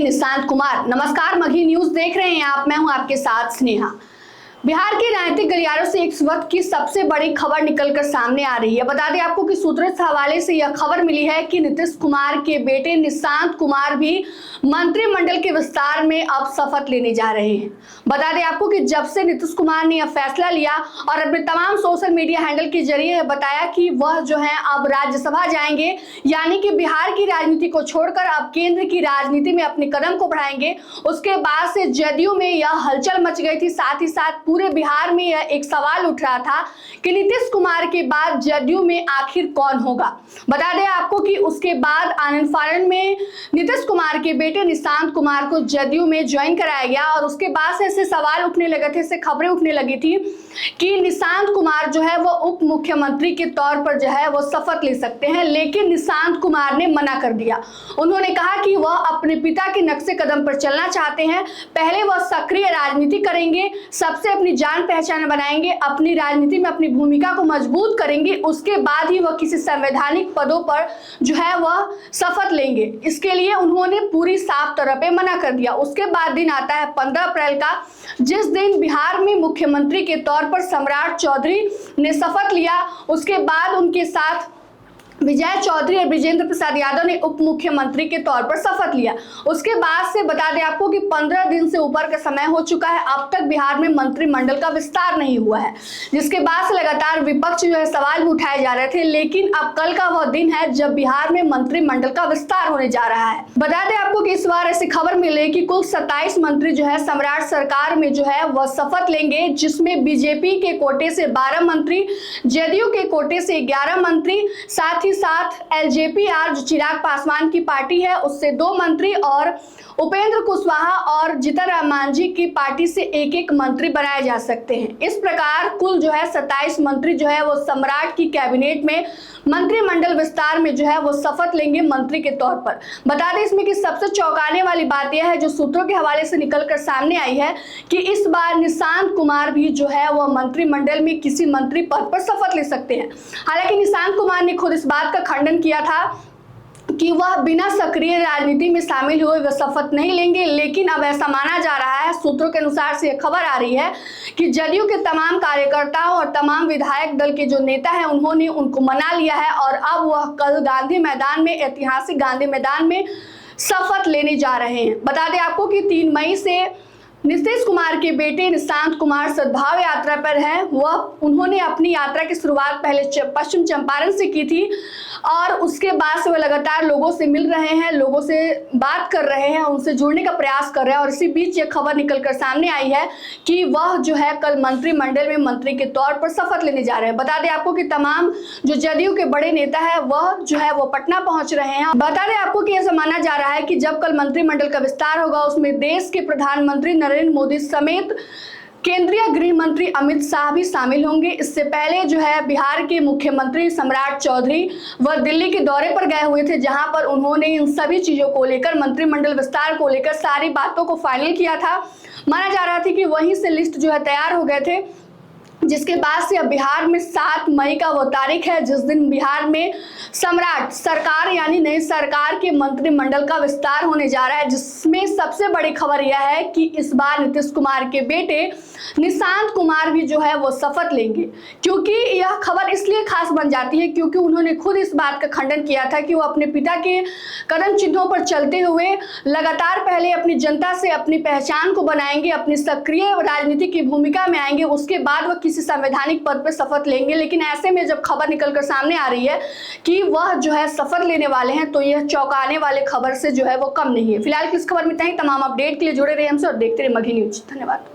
निशांत कुमार। नमस्कार, मघी न्यूज देख रहे हैं आप। मैं हूं आपके साथ स्नेहा। बिहार के राजनीतिक गलियारों से इस वक्त की सबसे बड़ी खबर निकलकर सामने आ रही है। बता दें आपको कि सूत्रों से हवाले से यह खबर मिली है कि नीतीश कुमार के बेटे निशांत कुमार भी मंत्रिमंडल के विस्तार में अब शपथ लेने जा रहे हैं। बता दें आपको कि जब से नीतीश कुमार ने यह फैसला लिया और अपने तमाम सोशल मीडिया हैंडल के जरिए बताया कि वह जो है अब राज्यसभा जाएंगे, यानी कि बिहार की राजनीति को छोड़कर अब केंद्र की राजनीति में अपने कदम को बढ़ाएंगे, उसके बाद से जदयू में यह हलचल मच गई थी। साथ ही साथ पूरे बिहार में यह एक सवाल उठ रहा था कि नीतीश कुमार के बाद जदयू में आखिर कौन होगा। बता दें आपको कि उसके बाद आनंद फानन में नीतीश कुमार के बेटे निशांत कुमार को जदयू में ज्वाइन कराया गया और उसके बाद से ऐसे सवाल उठने लगे थे, ऐसे खबरें उठने लगी थी कि निशांत कुमार जो है वो उप मुख्यमंत्री के तौर पर जो है वो शपथ ले सकते हैं, लेकिन निशांत कुमार ने मना कर दिया। उन्होंने कहा कि वह अपने पिता के नक्शे कदम पर चलना चाहते हैं। पहले वह सक्रिय राजनीति करेंगे, सबसे अपनी जान पहचान बनाएंगे, अपनी राजनीति में अपनी भूमिका को मजबूत करेंगे, उसके बाद ही वह किसी संवैधानिक पदों पर जो है वह शपथ लेंगे। इसके लिए उन्होंने पूरी साफ तौर पे मना कर दिया। उसके बाद दिन आता है 15 अप्रैल का, जिस दिन बिहार में मुख्यमंत्री के तौर पर सम्राट चौधरी ने शपथ लिया। उसके बाद उनके साथ विजय चौधरी और विजेंद्र प्रसाद यादव ने उप मुख्यमंत्री के तौर पर शपथ लिया। उसके बाद से बता दें आपको कि 15 दिन से ऊपर का समय हो चुका है, अब तक बिहार में मंत्रिमंडल का विस्तार नहीं हुआ है, जिसके बाद से लगातार विपक्ष जो है सवाल भी उठाए जा रहे थे। लेकिन अब कल का वह दिन है जब बिहार में मंत्रिमंडल का विस्तार होने जा रहा है। बता दें आपको कि इस बार ऐसी खबर मिली कि कुल 27 मंत्री जो है सम्राट सरकार में जो है वह शपथ लेंगे, जिसमें बीजेपी के कोटे से 12 मंत्री, जदयू के कोटे से 11 मंत्री, साथ एलजेपी-आर जो चिराग पासवान की पार्टी है उससे 2 मंत्री और उपेंद्र कुशवाहा और जीतन राम मांझी की पार्टी से एक मंत्री बनाए जा सकते हैं। इस प्रकार कुल जो है 27 मंत्री जो है वो सम्राट की कैबिनेट में मंत्रिमंडल विस्तार में जो है वो शपथ लेंगे मंत्री के तौर पर। बता दें इसमें कि सबसे चौंकाने वाली बात यह है, जो सूत्रों के हवाले से निकलकर सामने आई है, कि इस बार निशांत कुमार भी जो है वह मंत्रिमंडल में किसी मंत्री पद पर शपथ ले सकते हैं। हालांकि निशांत कुमार ने खुद इस बात का खंडन किया था कि वह बिना सक्रिय राजनीति में शामिल हुए वह शपथ नहीं लेंगे, लेकिन अब ऐसा माना जा रहा है, सूत्रों के अनुसार से खबर आ रही है कि जदयू के तमाम कार्यकर्ताओं और तमाम विधायक दल के जो नेता हैं उन्होंने उनको मना लिया है और अब वह कल गांधी मैदान में, ऐतिहासिक गांधी मैदान में शपथ लेने जा रहे हैं। बता दें आपको कि 3 मई से नीतीश कुमार के बेटे निशांत कुमार सद्भाव यात्रा पर हैं। उन्होंने अपनी यात्रा की शुरुआत पहले पश्चिम चंपारण से की थी और उसके बाद से वह लगातार लोगों से मिल रहे हैं, लोगों से बात कर रहे हैं, उनसे जुड़ने का प्रयास कर रहे हैं। और इसी बीच ये खबर निकलकर सामने आई है कि वह जो है कल मंत्रिमंडल में मंत्री के तौर पर शपथ लेने जा रहे हैं। बता दें आपको कि तमाम जो जदयू के बड़े नेता है वह जो है वो पटना पहुंच रहे हैं। बता दें आपको कि ऐसा माना जा रहा है कि जब कल मंत्रिमंडल का विस्तार होगा उसमें देश के प्रधानमंत्री नरेंद्र मोदी समेत केंद्रीय गृह मंत्री अमित शाह भी शामिल होंगे। इससे पहले जो है बिहार के मुख्यमंत्री सम्राट चौधरी वह दिल्ली के दौरे पर गए हुए थे, जहां पर उन्होंने इन सभी चीजों को लेकर, मंत्रिमंडल विस्तार को लेकर सारी बातों को फाइनल किया था। माना जा रहा था कि वहीं से लिस्ट जो है तैयार हो गए थे, जिसके बाद से अब बिहार में 7 मई का वो तारीख है जिस दिन बिहार में सम्राट सरकार यानी नई सरकार के मंत्रिमंडल का विस्तार होने जा रहा है। जिसमें सबसे बड़ी खबर यह है कि इस बार नीतीश कुमार के बेटे निशांत कुमार भी जो है वो शपथ लेंगे। क्योंकि यह खबर इसलिए खास बन जाती है क्योंकि उन्होंने खुद इस बात का खंडन किया था कि वो अपने पिता के कदम चिन्हों पर चलते हुए लगातार पहले अपनी जनता से अपनी पहचान को बनाएंगे, अपनी सक्रिय राजनीति की भूमिका में आएंगे, उसके बाद वह किसी संवैधानिक पद पर शपथ लेंगे। लेकिन ऐसे में जब खबर निकलकर सामने आ रही है कि वह जो है शपथ लेने वाले हैं, तो यह चौंकाने वाले खबर से जो है वो कम नहीं है। फिलहाल की इस खबर में इतना ही। तमाम अपडेट के लिए जुड़े रहिए हमसे और देखते रहिए मघी न्यूज। धन्यवाद।